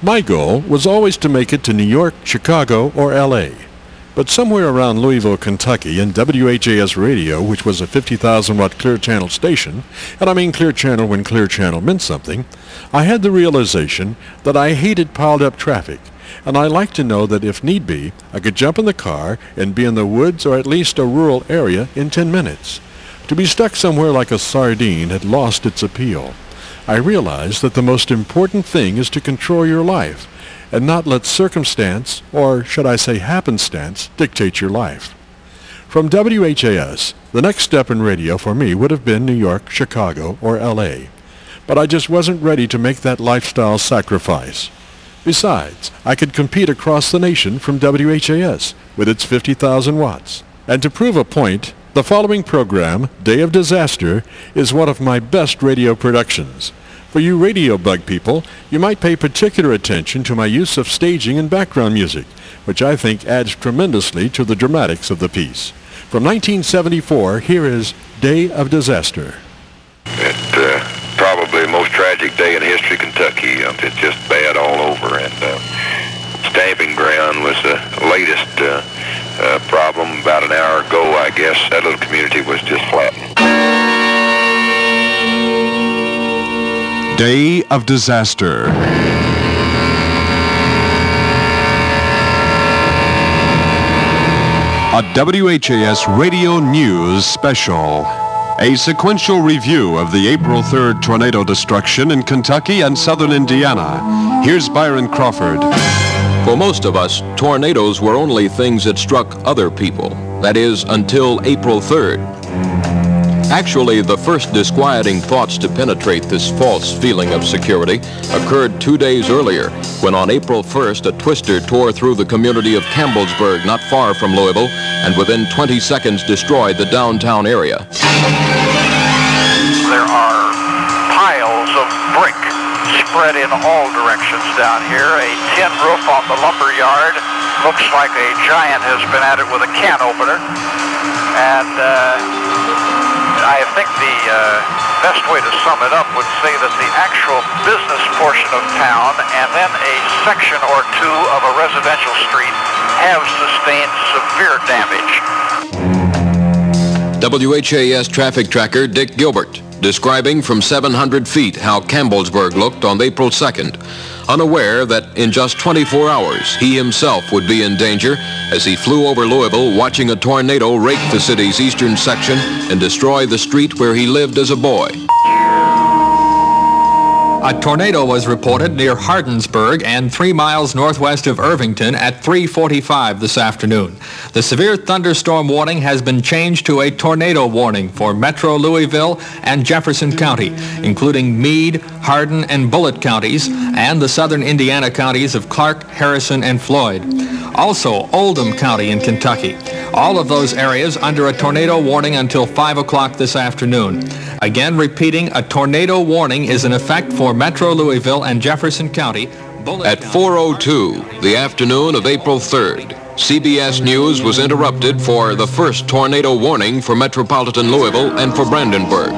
My goal was always to make it to New York, Chicago, or L.A. But somewhere around Louisville, Kentucky, in WHAS radio, which was a 50,000-watt clear channel station, and I mean clear channel when clear channel meant something, I had the realization that I hated piled-up traffic, and I liked to know that if need be, I could jump in the car and be in the woods or at least a rural area in 10 minutes. To be stuck somewhere like a sardine had lost its appeal. I realized that the most important thing is to control your life and not let circumstance, or should I say happenstance, dictate your life. From WHAS, the next step in radio for me would have been New York, Chicago, or L.A. But I just wasn't ready to make that lifestyle sacrifice. Besides, I could compete across the nation from WHAS with its 50,000 watts. And to prove a point, the following program, Day of Disaster, is one of my best radio productions. For you radio bug people, you might pay particular attention to my use of staging and background music, which I think adds tremendously to the dramatics of the piece. From 1974, here is Day of Disaster. It's probably the most tragic day in history of Kentucky. It's just bad all over, and Stamping Ground was the latest problem about an hour ago, I guess. That little community was just flattened. Day of Disaster. A WHAS Radio News special. A sequential review of the April 3rd tornado destruction in Kentucky and southern Indiana. Here's Byron Crawford. For most of us, tornadoes were only things that struck other people. That is, until April 3rd. Actually, the first disquieting thoughts to penetrate this false feeling of security occurred 2 days earlier, when on April 1st, a twister tore through the community of Campbellsburg, not far from Louisville, and within 20 seconds destroyed the downtown area. There are piles of brick spread in all directions down here. A tin roof on the lumber yard looks like a giant has been at it with a can opener. And I think the best way to sum it up would say that the actual business portion of town and then a section or two of a residential street have sustained severe damage. WHAS traffic tracker Dick Gilbert describing from 700 feet how Campbellsburg looked on April 2nd, unaware that in just 24 hours he himself would be in danger as he flew over Louisville watching a tornado rake the city's eastern section and destroy the street where he lived as a boy. A tornado was reported near Hardinsburg and 3 miles northwest of Irvington at 3:45 this afternoon. The severe thunderstorm warning has been changed to a tornado warning for Metro Louisville and Jefferson County, including Meade, Hardin, and Bullitt counties, and the southern Indiana counties of Clark, Harrison, and Floyd. Also, Oldham County in Kentucky. All of those areas under a tornado warning until 5 o'clock this afternoon. Again, repeating, a tornado warning is in effect for Metro Louisville and Jefferson County. At 4:02, the afternoon of April 3rd, CBS News was interrupted for the first tornado warning for metropolitan Louisville and for Brandenburg.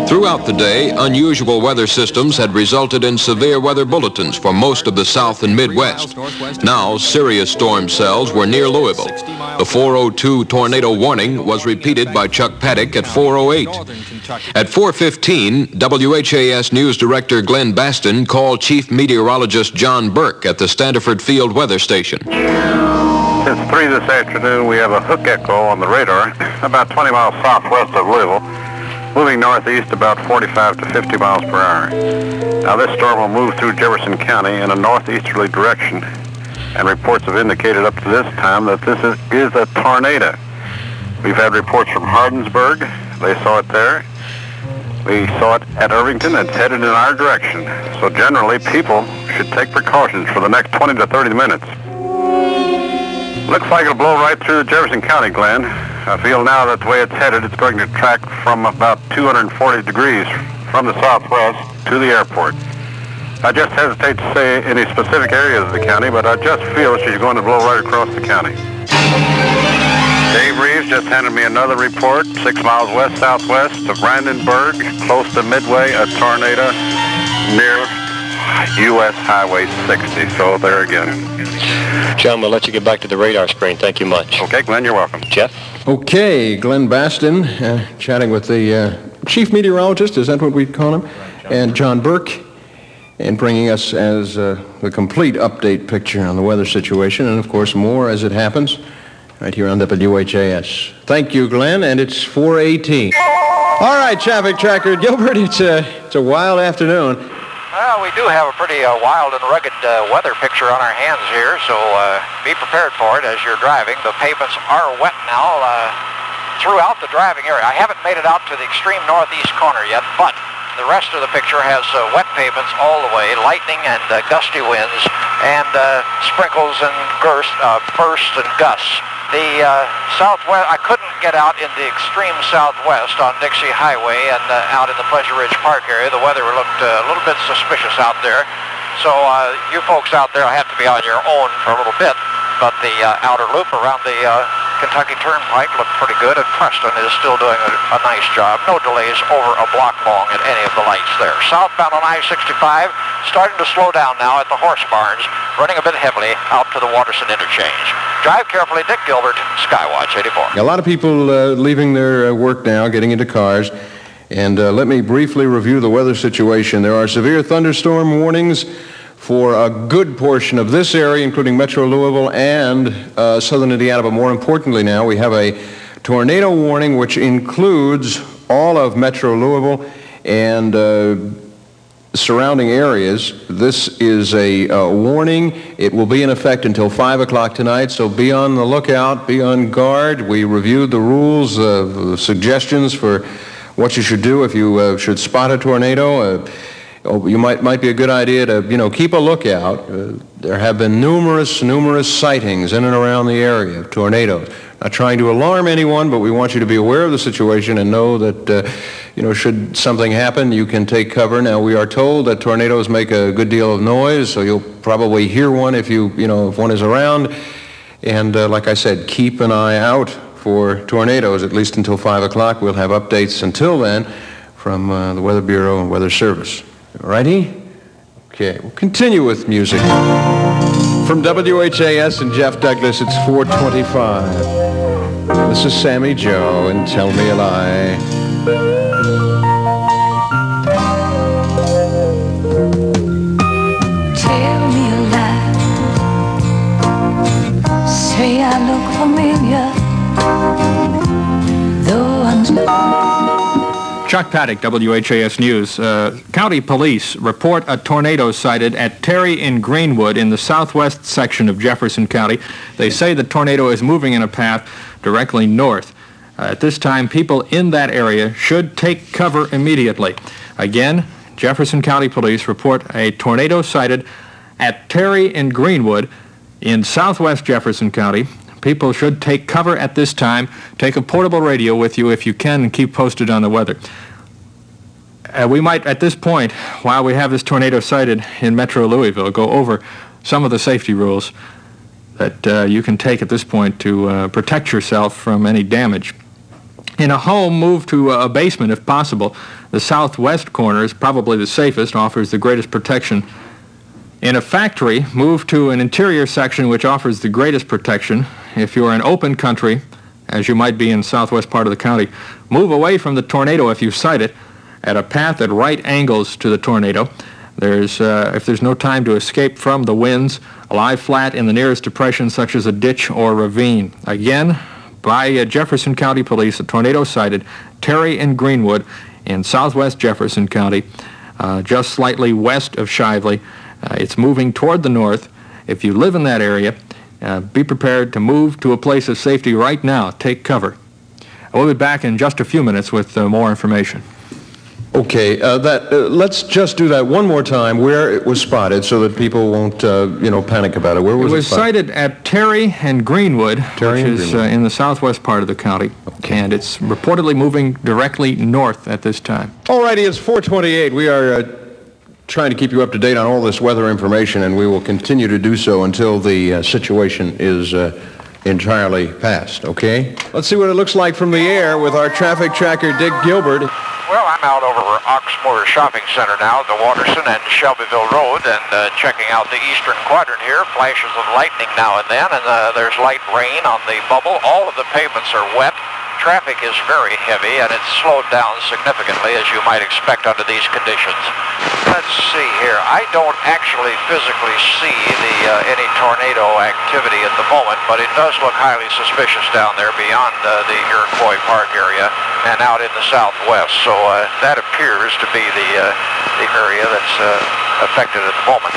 Throughout the day, unusual weather systems had resulted in severe weather bulletins for most of the South and Midwest. Now, serious storm cells were near Louisville. The 4:02 tornado warning was repeated by Chuck Paddock at 4:08. At 4:15, WHAS News Director Glenn Baston called Chief Meteorologist John Burke at the Standiford Field Weather Station. Since 3 this afternoon, we have a hook echo on the radar about 20 miles southwest of Louisville, moving northeast about 45 to 50 miles per hour. Now this storm will move through Jefferson County in a northeasterly direction, and reports have indicated up to this time that this is a tornado. We've had reports from Hardinsburg. They saw it there. We saw it at Irvington. It's headed in our direction. So generally, people should take precautions for the next 20 to 30 minutes. Looks like it'll blow right through Jefferson County, Glenn. I feel now that the way it's headed, it's going to track from about 240 degrees from the southwest to the airport. I just hesitate to say any specific areas of the county, but I just feel she's going to blow right across the county. Dave Reeves just handed me another report, 6 miles west-southwest of Brandenburg, close to Midway, a tornado near U.S. Highway 60. So there again. John, we'll let you get back to the radar screen. Thank you much. Okay, Glenn, you're welcome. Jeff? Okay, Glenn Baston, chatting with the chief meteorologist, is that what we'd call him? And John Burke, and bringing us as the complete update picture on the weather situation, and of course more as it happens, right here on WHAS. Thank you, Glenn, and it's 4:18. All right, traffic tracker Gilbert, it's a wild afternoon. Well, we do have a pretty wild and rugged weather picture on our hands here, so be prepared for it as you're driving. The pavements are wet now throughout the driving area. I haven't made it out to the extreme northeast corner yet, but the rest of the picture has wet pavements all the way, lightning and gusty winds, and sprinkles and bursts and gusts. The southwest, I couldn't get out in the extreme southwest on Dixie Highway and out in the Pleasure Ridge Park area. The weather looked a little bit suspicious out there. So you folks out there have to be on your own for a little bit. But the outer loop around the Kentucky Turnpike looked pretty good, and Preston is still doing a nice job. No delays over a block long at any of the lights there. Southbound on I-65, starting to slow down now at the Horse Barns, running a bit heavily out to the Waterson interchange. Drive carefully, Dick Gilbert, Skywatch 84. A lot of people leaving their work now, getting into cars. And let me briefly review the weather situation. There are severe thunderstorm warnings for a good portion of this area, including Metro Louisville and southern Indiana. But more importantly now, we have a tornado warning which includes all of Metro Louisville and surrounding areas. This is a warning. It will be in effect until 5 o'clock tonight, so be on the lookout, be on guard. We reviewed the rules, suggestions for what you should do if you should spot a tornado. You might be a good idea to, keep a lookout. There have been numerous sightings in and around the area of tornadoes. Not trying to alarm anyone, but we want you to be aware of the situation and know that, should something happen, you can take cover. Now, we are told that tornadoes make a good deal of noise, so you'll probably hear one if if one is around. And like I said, keep an eye out for tornadoes, at least until 5 o'clock. We'll have updates until then from the Weather Bureau and Weather Service. Righty? Okay, we'll continue with music. From WHAS and Jeff Douglas, it's 4:25. This is Sammy Joe and Tell Me a Lie. Tell me a lie. Say I look familiar. Though I'm Chuck Paddock, WHAS News. County police report a tornado sighted at Terry in Greenwood in the southwest section of Jefferson County. They say the tornado is moving in a path directly north. At this time, people in that area should take cover immediately. Again, Jefferson County Police report a tornado sighted at Terry in Greenwood in southwest Jefferson County. People should take cover at this time. Take a portable radio with you if you can and keep posted on the weather. We might, at this point, while we have this tornado sighted in Metro Louisville, go over some of the safety rules that you can take at this point to protect yourself from any damage. In a home, move to a basement if possible. The southwest corner is probably the safest, offers the greatest protection. In a factory, move to an interior section which offers the greatest protection. If you're in open country, as you might be in the southwest part of the county, move away from the tornado if you sight it at a path at right angles to the tornado. If there's no time to escape from the winds, lie flat in the nearest depression such as a ditch or ravine. Again, by Jefferson County Police, a tornado sighted Terry and Greenwood in southwest Jefferson County, just slightly west of Shively. It's moving toward the north. If you live in that area, be prepared to move to a place of safety right now. Take cover. We'll be back in just a few minutes with more information. Okay, let's just do that one more time, where it was spotted, so that people won't, panic about it. Where was it? It was sighted at Terry and Greenwood, which is in the southwest part of the county, and it's reportedly moving directly north at this time. All righty, it's 4:28. We are trying to keep you up to date on all this weather information, and we will continue to do so until the situation is entirely passed, okay? Let's see what it looks like from the air with our traffic tracker, Dick Gilbert. Well, I'm out over Oxmoor Shopping Center now, the Waterson and Shelbyville Road, and checking out the eastern quadrant here. Flashes of lightning now and then, and there's light rain on the bubble. All of the pavements are wet. Traffic is very heavy, and it's slowed down significantly, as you might expect under these conditions. Let's see here. I don't actually physically see any tornado activity at the moment, but it does look highly suspicious down there beyond the Iroquois Park area and out in the southwest. So that appears to be the area that's affected at the moment.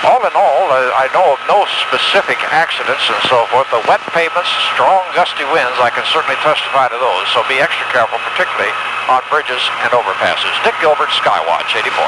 All in all, I know of no specific accidents and so forth. The wet pavements, strong gusty winds, I can certainly testify to those. So be extra careful, particularly on bridges and overpasses. Dick Gilbert, Skywatch 84.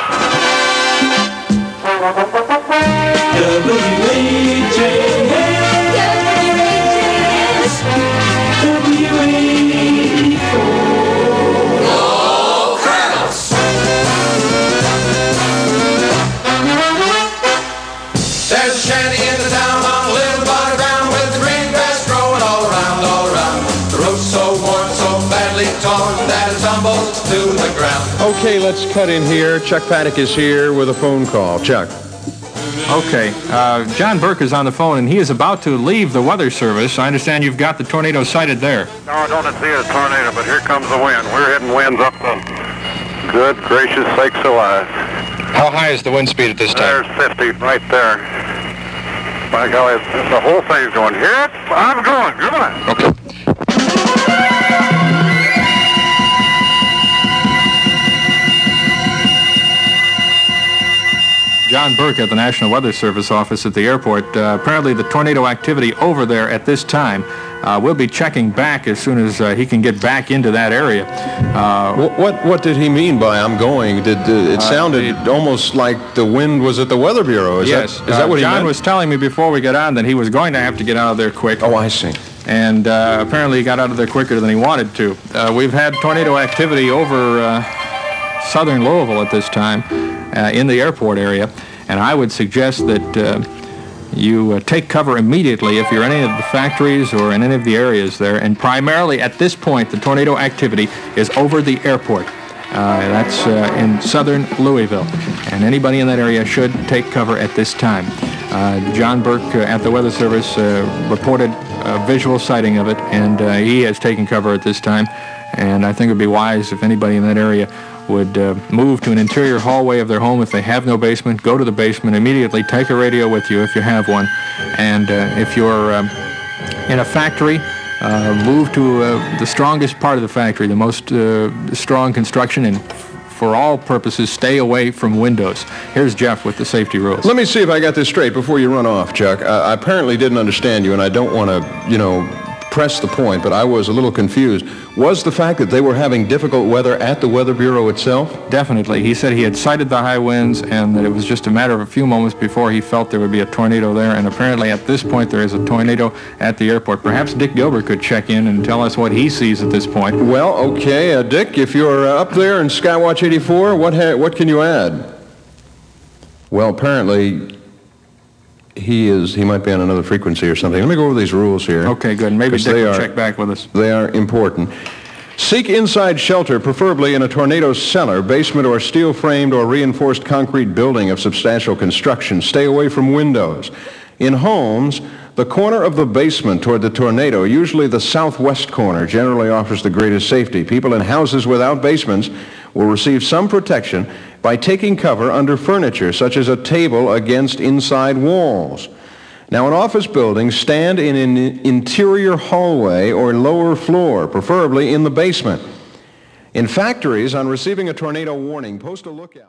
There's a shanty in the town on a little bottom ground with the green grass growing all around, all around. The roof's so worn, so badly torn that it tumbles to the ground. Okay, let's cut in here. Chuck Paddock is here with a phone call. Chuck. Okay, John Burke is on the phone, and he is about to leave the Weather Service. I understand you've got the tornado sighted there. No, I don't see a tornado, but here comes the wind. We're hitting winds up the good gracious sakes alive. How high is the wind speed at this time? There's 50 right there. By golly, the whole thing's going, here I'm going, come on. Okay. John Burke at the National Weather Service office at the airport. Apparently the tornado activity over there at this time. We'll be checking back as soon as he can get back into that area. What did he mean by I'm going? It sounded almost like the wind was at the Weather Bureau. Is that what he meant? John was telling me before we got on that he was going to have to get out of there quick. Oh, I see. And apparently he got out of there quicker than he wanted to. We've had tornado activity over southern Louisville at this time in the airport area, and I would suggest that you take cover immediately if you're in any of the factories or in any of the areas there. And primarily at this point, the tornado activity is over the airport. That's in southern Louisville. And anybody in that area should take cover at this time. John Burke at the Weather Service reported a visual sighting of it, and he has taken cover at this time. And I think it would be wise if anybody in that area would move to an interior hallway of their home. If they have no basement, go to the basement immediately. Take a radio with you if you have one. And if you're in a factory, move to the strongest part of the factory, the most strong construction, and for all purposes, stay away from windows. Here's Jeff with the safety rules. Let me see if I got this straight before you run off, Chuck. I apparently didn't understand you, and I don't want to, press the point, but I was a little confused. Was the fact that they were having difficult weather at the Weather Bureau itself? Definitely. He said he had sighted the high winds and that it was just a matter of a few moments before he felt there would be a tornado there, and apparently at this point there is a tornado at the airport. Perhaps Dick Gilbert could check in and tell us what he sees at this point. Well, okay, Dick, if you're up there in Skywatch 84, what can you add? Well, apparently he might be on another frequency or something. Let me go over these rules here. Okay, good. Maybe Dick will check back with us. They are important. Seek inside shelter, preferably in a tornado cellar, basement, or steel-framed or reinforced concrete building of substantial construction. Stay away from windows. In homes, the corner of the basement toward the tornado, usually the southwest corner, generally offers the greatest safety. People in houses without basements will receive some protection by taking cover under furniture, such as a table against inside walls. Now, in office buildings, stand in an interior hallway or lower floor, preferably in the basement. In factories, on receiving a tornado warning, post a lookout.